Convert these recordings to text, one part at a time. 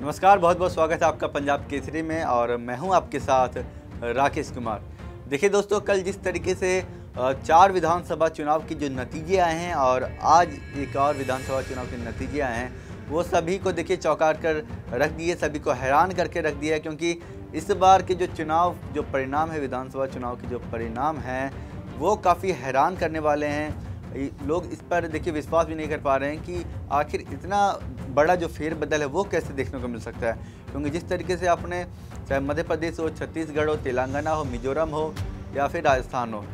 नमस्कार, बहुत बहुत स्वागत है आपका पंजाब केसरी में और मैं हूं आपके साथ राकेश कुमार। देखिए दोस्तों, कल जिस तरीके से 4 विधानसभा चुनाव की जो नतीजे आए हैं और आज एक और विधानसभा चुनाव के नतीजे आए हैं, वो सभी को देखिए चौंका कर रख दिए, सभी को हैरान करके रख दिया। क्योंकि इस बार के जो चुनाव जो परिणाम है, विधानसभा चुनाव के जो परिणाम हैं वो काफ़ी हैरान करने वाले हैं। लोग इस पर देखिए विश्वास भी नहीं कर पा रहे हैं कि आखिर इतना बड़ा जो फेरबदल है वो कैसे देखने को मिल सकता है। क्योंकि जिस तरीके से आपने चाहे मध्य प्रदेश हो, छत्तीसगढ़ हो, तेलंगाना हो, मिजोरम हो या फिर राजस्थान हो,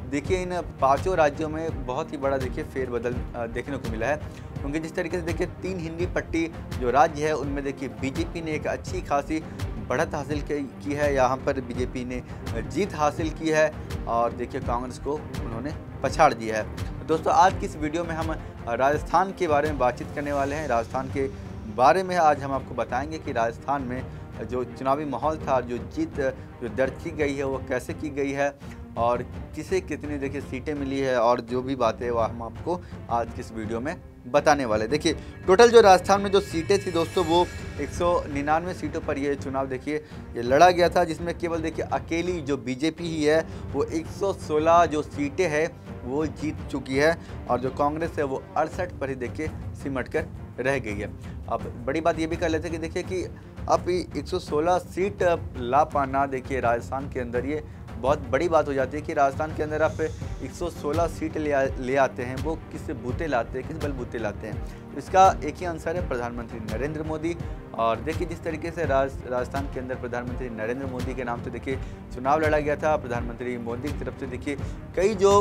देखिए इन 5 राज्यों में बहुत ही बड़ा देखिए फेरबदल देखने को मिला है। क्योंकि जिस तरीके से देखिए 3 हिंदी पट्टी जो राज्य है उनमें देखिए बीजेपी ने एक अच्छी खासी बढ़त हासिल की है, यहाँ पर बीजेपी ने जीत हासिल की है और देखिए कांग्रेस को उन्होंने पछाड़ दिया है। दोस्तों, आज की इस वीडियो में हम राजस्थान के बारे में बातचीत करने वाले हैं। राजस्थान के बारे में आज हम आपको बताएंगे कि राजस्थान में जो चुनावी माहौल था, जो जीत जो दर्ज की गई है वो कैसे की गई है और किसे कितनी देखिए सीटें मिली है और जो भी बातें वो हम आपको आज की इस वीडियो में बताने वाले। देखिए टोटल जो राजस्थान में जो सीटें थी दोस्तों, वो 199 सीटों पर ये चुनाव देखिए ये लड़ा गया था, जिसमें केवल देखिए अकेली जो बीजेपी ही है वो 116 जो सीटें हैं वो जीत चुकी है और जो कांग्रेस है वो 68 पर ही देखिए सिमट कर रह गई है। अब बड़ी बात ये भी कर लेते हैं कि देखिए कि अब 116 सीट ला पाना देखिए राजस्थान के अंदर ये बहुत बड़ी बात हो जाती है कि राजस्थान के अंदर आप 116 सीट ले आते हैं, वो किस बूते लाते हैं, किस बलबूते लाते हैं। तो इसका एक ही आंसर है प्रधानमंत्री नरेंद्र मोदी। और देखिए जिस तरीके से राजस्थान के अंदर प्रधानमंत्री नरेंद्र मोदी के नाम से देखिए चुनाव लड़ा गया था, प्रधानमंत्री मोदी की तरफ से देखिए कई जो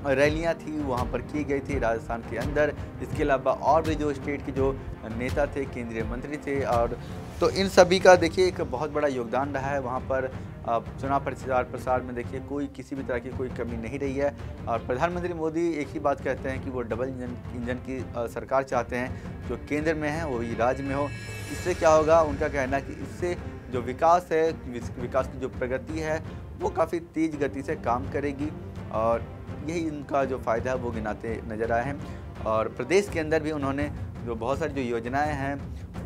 रैलियां थी वहां पर की गई थी राजस्थान के अंदर। इसके अलावा और भी जो स्टेट के जो नेता थे, केंद्रीय मंत्री थे, और तो इन सभी का देखिए एक बहुत बड़ा योगदान रहा है वहाँ पर चुनाव प्रसार में। देखिए कोई किसी भी तरह की कोई कमी नहीं रही है और प्रधानमंत्री मोदी एक ही बात कहते हैं कि वो डबल इंजन की सरकार चाहते हैं, जो केंद्र में है वही राज्य में हो। इससे क्या होगा, उनका कहना है कि इससे जो विकास है, विकास की जो प्रगति है वो काफ़ी तेज़ गति से काम करेगी और यही उनका जो फ़ायदा है वो गिनाते नज़र आए हैं। और प्रदेश के अंदर भी उन्होंने जो बहुत सारी जो योजनाएं हैं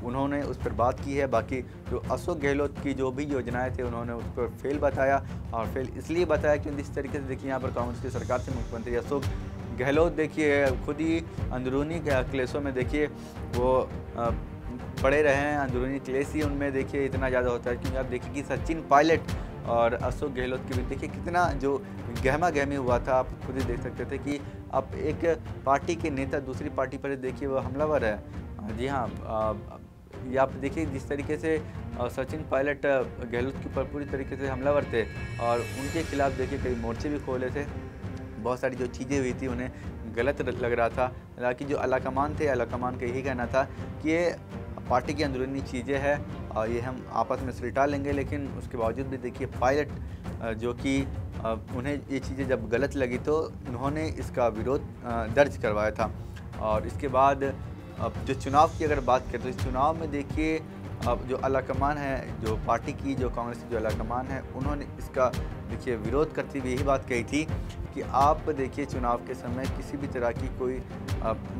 उन्होंने उस पर बात की है। बाकी जो अशोक गहलोत की जो भी योजनाएं थे उन्होंने उस पर फेल बताया, और फेल इसलिए बताया क्योंकि इस तरीके से देखिए यहाँ पर कांग्रेस की सरकार से मुख्यमंत्री अशोक गहलोत देखिए खुद ही अंदरूनी क्लेशों में देखिए वो पड़े रहे हैं। अंदरूनी क्लेश ही उनमें देखिए इतना ज़्यादा होता है क्योंकि आप देखिए कि सचिन पायलट और अशोक गहलोत के भी देखिए कितना जो गहमा गहमी हुआ था। आप खुद ही देख सकते थे कि आप एक पार्टी के नेता दूसरी पार्टी पर देखिए वो हमलावर है। जी हाँ, ये आप देखिए जिस तरीके से सचिन पायलट गहलोत के ऊपर पूरी तरीके से हमलावर थे और उनके खिलाफ देखिए कई मोर्चे भी खोले थे। बहुत सारी जो चीज़ें हुई थी उन्हें गलत लग रहा था। हालांकि जो आलाकमान थे, आलाकमान का यही कहना था कि ये पार्टी की अंदरूनी चीज़ें हैं और ये हम आपस में सुलझा लेंगे। लेकिन उसके बावजूद भी देखिए पायलट जो कि उन्हें ये चीज़ें जब गलत लगी तो उन्होंने इसका विरोध दर्ज करवाया था। और इसके बाद अब जो चुनाव की अगर बात करें तो इस चुनाव में देखिए अब जो आलाकमान है, जो पार्टी की जो कांग्रेस की जो आलाकमान है, उन्होंने इसका देखिए विरोध करते हुए यही बात कही थी कि आप देखिए चुनाव के समय किसी भी तरह की कोई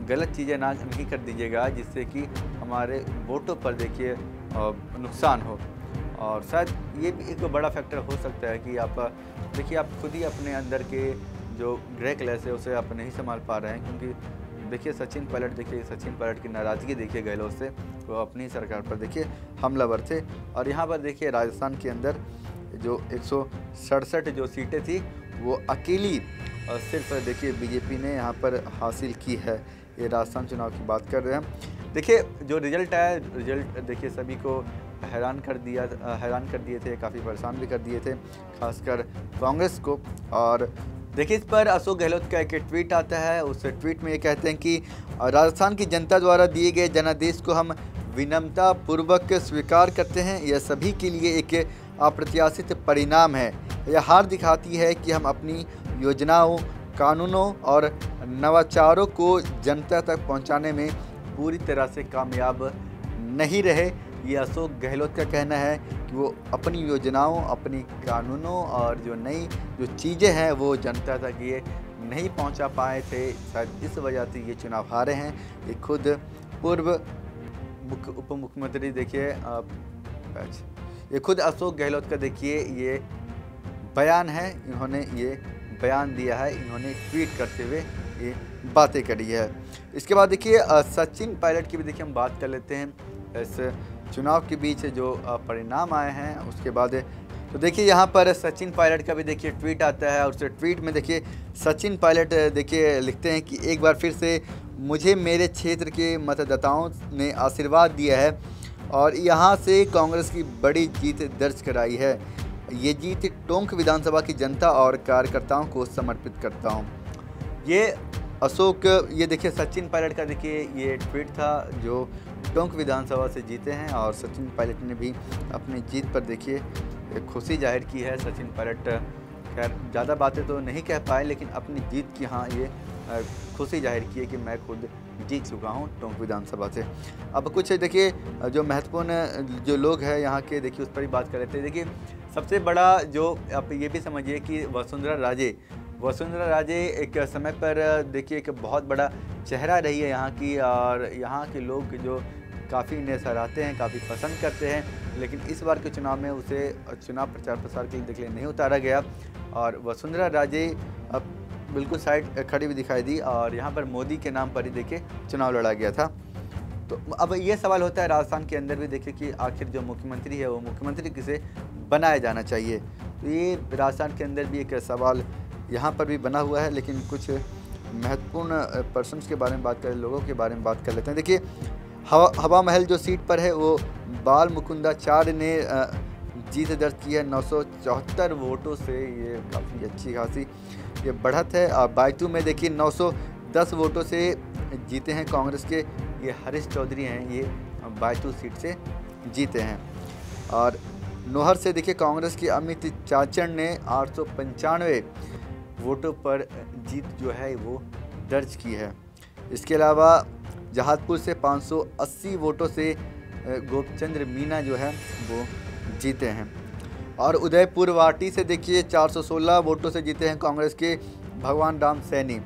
गलत चीज़ें नहीं कर दीजिएगा जिससे कि हमारे वोटों पर देखिए नुकसान हो। और शायद ये भी एक बड़ा फैक्टर हो सकता है कि आप देखिए आप खुद ही अपने अंदर के जो ग्रे क्लेश है उसे आप नहीं संभाल पा रहे हैं। क्योंकि देखिए सचिन पायलट की नाराज़गी देखिए गहलोत से, वो अपनी सरकार पर देखिए हमलावर थे। और यहाँ पर देखिए राजस्थान के अंदर जो 167 जो सीटें थी वो अकेली सिर्फ देखिए बीजेपी ने यहाँ पर हासिल की है। ये राजस्थान चुनाव की बात कर रहे हैं। देखिए जो रिजल्ट है, रिजल्ट देखिए सभी को हैरान कर दिए थे, काफ़ी परेशान भी कर दिए थे, खासकर कांग्रेस को। और देखिए इस पर अशोक गहलोत का एक ट्वीट आता है। उस ट्वीट में ये कहते हैं कि राजस्थान की जनता द्वारा दिए गए जनादेश को हम विनम्रता पूर्वक स्वीकार करते हैं। यह सभी के लिए एक अप्रत्याशित परिणाम है। यह हार दिखाती है कि हम अपनी योजनाओं, कानूनों और नवाचारों को जनता तक पहुंचाने में पूरी तरह से कामयाब नहीं रहे। ये अशोक गहलोत का कहना है कि वो अपनी योजनाओं, अपनी कानूनों और जो नई जो चीज़ें हैं वो जनता तक ये नहीं पहुंचा पाए थे। शायद इस वजह से ये चुनाव हारे हैं। ये खुद पूर्व उप मुख्यमंत्री देखिए ये खुद अशोक गहलोत का देखिए ये बयान है, इन्होंने ये बयान दिया है, इन्होंने ट्वीट करते हुए ये बातें करी है। इसके बाद देखिए सचिन पायलट की भी देखिए हम बात कर लेते हैं। इस चुनाव के बीच जो परिणाम आए हैं उसके बाद तो देखिए यहाँ पर सचिन पायलट का भी देखिए ट्वीट आता है और उस ट्वीट में देखिए सचिन पायलट देखिए लिखते हैं कि एक बार फिर से मुझे मेरे क्षेत्र के मतदाताओं ने आशीर्वाद दिया है और यहाँ से कांग्रेस की बड़ी जीत दर्ज कराई है। ये जीत टोंक विधानसभा की जनता और कार्यकर्ताओं को समर्पित करता हूँ। ये अशोक ये देखिए सचिन पायलट का देखिए ये ट्वीट था जो टोंक विधानसभा से जीते हैं और सचिन पायलट ने भी अपनी जीत पर देखिए खुशी जाहिर की है। सचिन पायलट खैर ज़्यादा बातें तो नहीं कह पाए लेकिन अपनी जीत की हाँ ये खुशी जाहिर की है कि मैं खुद जीत चुका हूँ टोंक विधानसभा से। अब कुछ देखिए जो महत्वपूर्ण जो लोग हैं यहाँ के देखिए उस पर ही बात कर लेते हैं। देखिए सबसे बड़ा जो आप ये भी समझिए कि वसुंधरा राजे एक समय पर देखिए एक बहुत बड़ा चेहरा रही है यहाँ की और यहाँ के लोग जो काफ़ी इन्हें सराहते हैं, काफ़ी पसंद करते हैं, लेकिन इस बार के चुनाव में उसे चुनाव प्रचार प्रसार के लिए देखिए नहीं उतारा गया और वसुंधरा राजे अब बिल्कुल साइड खड़ी भी दिखाई दी और यहाँ पर मोदी के नाम पर ही देखिए चुनाव लड़ा गया था। तो अब ये सवाल होता है राजस्थान के अंदर भी देखिए कि आखिर जो मुख्यमंत्री है वो मुख्यमंत्री किसे बनाया जाना चाहिए। तो ये राजस्थान के अंदर भी एक सवाल यहाँ पर भी बना हुआ है, लेकिन कुछ महत्वपूर्ण पर्सन्स के बारे में बात करें, लोगों के बारे में बात कर लेते हैं। देखिए हवा महल जो सीट पर है वो बाल मुकुंदाचार्य ने जीत दर्ज की है 974 वोटों से। ये काफ़ी अच्छी खासी ये बढ़त है। बायतू में देखिए 910 वोटों से जीते हैं कांग्रेस के ये हरीश चौधरी हैं, ये बायतू सीट से जीते हैं। और नोहर से देखिए कांग्रेस के अमित चाचड़ ने 895 वोटों पर जीत जो है वो दर्ज की है। इसके अलावा जहादपुर से 580 वोटों से गोपचंद्र मीना जो है वो जीते हैं। और उदयपुर वाटी से देखिए 416 वोटों से जीते हैं कांग्रेस के भगवान राम सैनी।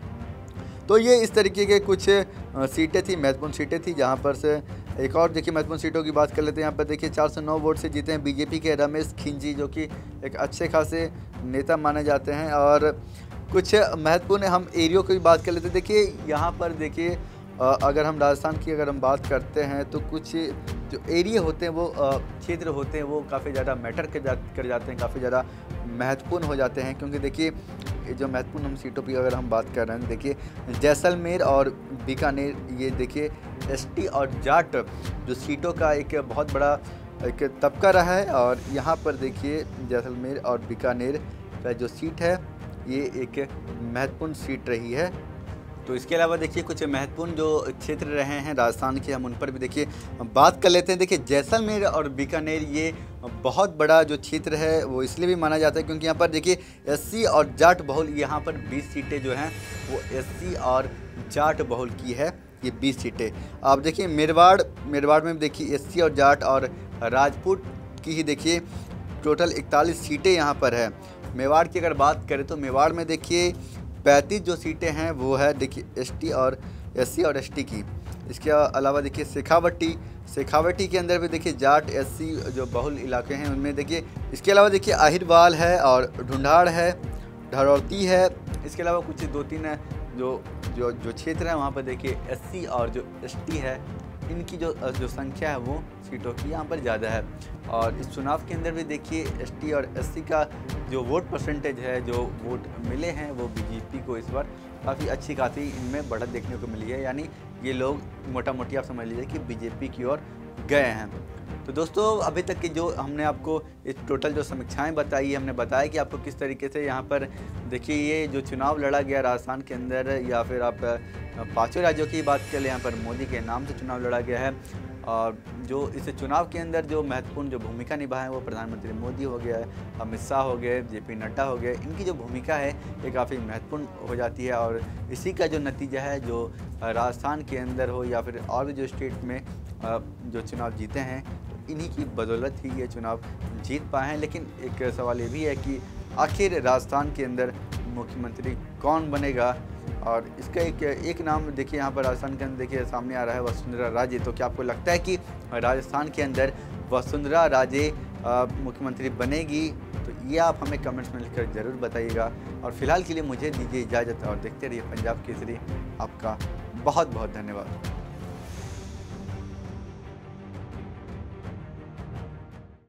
तो ये इस तरीके के कुछ सीटें थी, महत्वपूर्ण सीटें थी, जहाँ पर से एक और देखिए महत्वपूर्ण सीटों की बात कर लेते हैं। यहाँ पर देखिए 409 वोट से जीते हैं बीजेपी के रमेश खिंजी, जो कि एक अच्छे खासे नेता माने जाते हैं। और कुछ महत्वपूर्ण हम एरियो की बात कर लेते हैं। देखिए यहाँ पर देखिए अगर हम राजस्थान की अगर हम बात करते हैं तो कुछ जो एरिया होते हैं वो क्षेत्र होते हैं वो काफ़ी ज़्यादा मैटर कर जाते हैं, काफ़ी ज़्यादा महत्वपूर्ण हो जाते हैं। क्योंकि देखिए जो महत्वपूर्ण हम सीटों की अगर हम बात कर रहे हैं, देखिए जैसलमेर और बीकानेर, ये देखिए एसटी और जाट जो सीटों का एक बहुत बड़ा एक तबका रहा है। और यहाँ पर देखिए जैसलमेर और बीकानेर का जो सीट है ये एक महत्वपूर्ण सीट रही है। तो इसके अलावा देखिए कुछ महत्वपूर्ण जो क्षेत्र रहे हैं राजस्थान के, हम उन पर भी देखिए बात कर लेते हैं। देखिए जैसलमेर और बीकानेर ये बहुत बड़ा जो क्षेत्र है वो इसलिए भी माना जाता है क्योंकि यहाँ पर देखिए एससी और जाट बहुल, यहाँ पर 20 सीटें जो हैं वो एससी और जाट बहुल की है, ये 20 सीटें। आप देखिए मेरवाड़ में देखिए एससी और जाट और राजपूत की ही देखिए टोटल 41 सीटें यहाँ पर है। मेवाड़ की अगर बात करें तो मेवाड़ में देखिए 35 जो सीटें हैं वो है देखिए एसटी और एससी और एसटी की। इसके अलावा देखिए शेखावटी के अंदर भी देखिए जाट एससी जो बहुल इलाके हैं उनमें देखिए। इसके अलावा देखिए आहिरवाल है और ढूंढाड़ है, धरौती है। इसके अलावा कुछ 2-3 जो क्षेत्र है वहाँ पर देखिए एससी और जो एसटी है इनकी जो संख्या है वो सीटों की यहाँ पर ज़्यादा है। और इस चुनाव के अंदर भी देखिए एसटी और एससी का जो वोट परसेंटेज है, जो वोट मिले हैं वो बीजेपी को इस बार काफ़ी अच्छी खासी इनमें बढ़त देखने को मिली है। यानी ये लोग मोटा मोटी आप समझ लीजिए कि बीजेपी की ओर गए हैं। तो दोस्तों अभी तक की जो हमने आपको इस टोटल जो समीक्षाएं बताई, हमने बताया कि आपको किस तरीके से यहाँ पर देखिए ये जो चुनाव लड़ा गया राजस्थान के अंदर, या फिर आप 5 राज्यों की बात करें, यहाँ पर मोदी के नाम से चुनाव लड़ा गया है। और जो इस चुनाव के अंदर जो महत्वपूर्ण जो भूमिका निभाए वो प्रधानमंत्री मोदी हो गया है, अमित शाह हो गए, जेपी नड्डा हो गए, इनकी जो भूमिका है ये काफ़ी महत्वपूर्ण हो जाती है। और इसी का जो नतीजा है जो राजस्थान के अंदर हो या फिर और भी जो स्टेट में जो चुनाव जीते हैं इन्हीं की बदौलत ही ये चुनाव जीत पाए हैं। लेकिन एक सवाल ये भी है कि आखिर राजस्थान के अंदर मुख्यमंत्री कौन बनेगा और इसका एक नाम देखिए यहाँ पर राजस्थान के अंदर देखिए सामने आ रहा है वसुंधरा राजे। तो क्या आपको लगता है कि राजस्थान के अंदर वसुंधरा राजे मुख्यमंत्री बनेगी? तो ये आप हमें कमेंट्स में लिखकर ज़रूर बताइएगा। और फिलहाल के लिए मुझे दीजिए इजाज़त और देखते रहिए पंजाब केसरी। आपका बहुत बहुत धन्यवाद।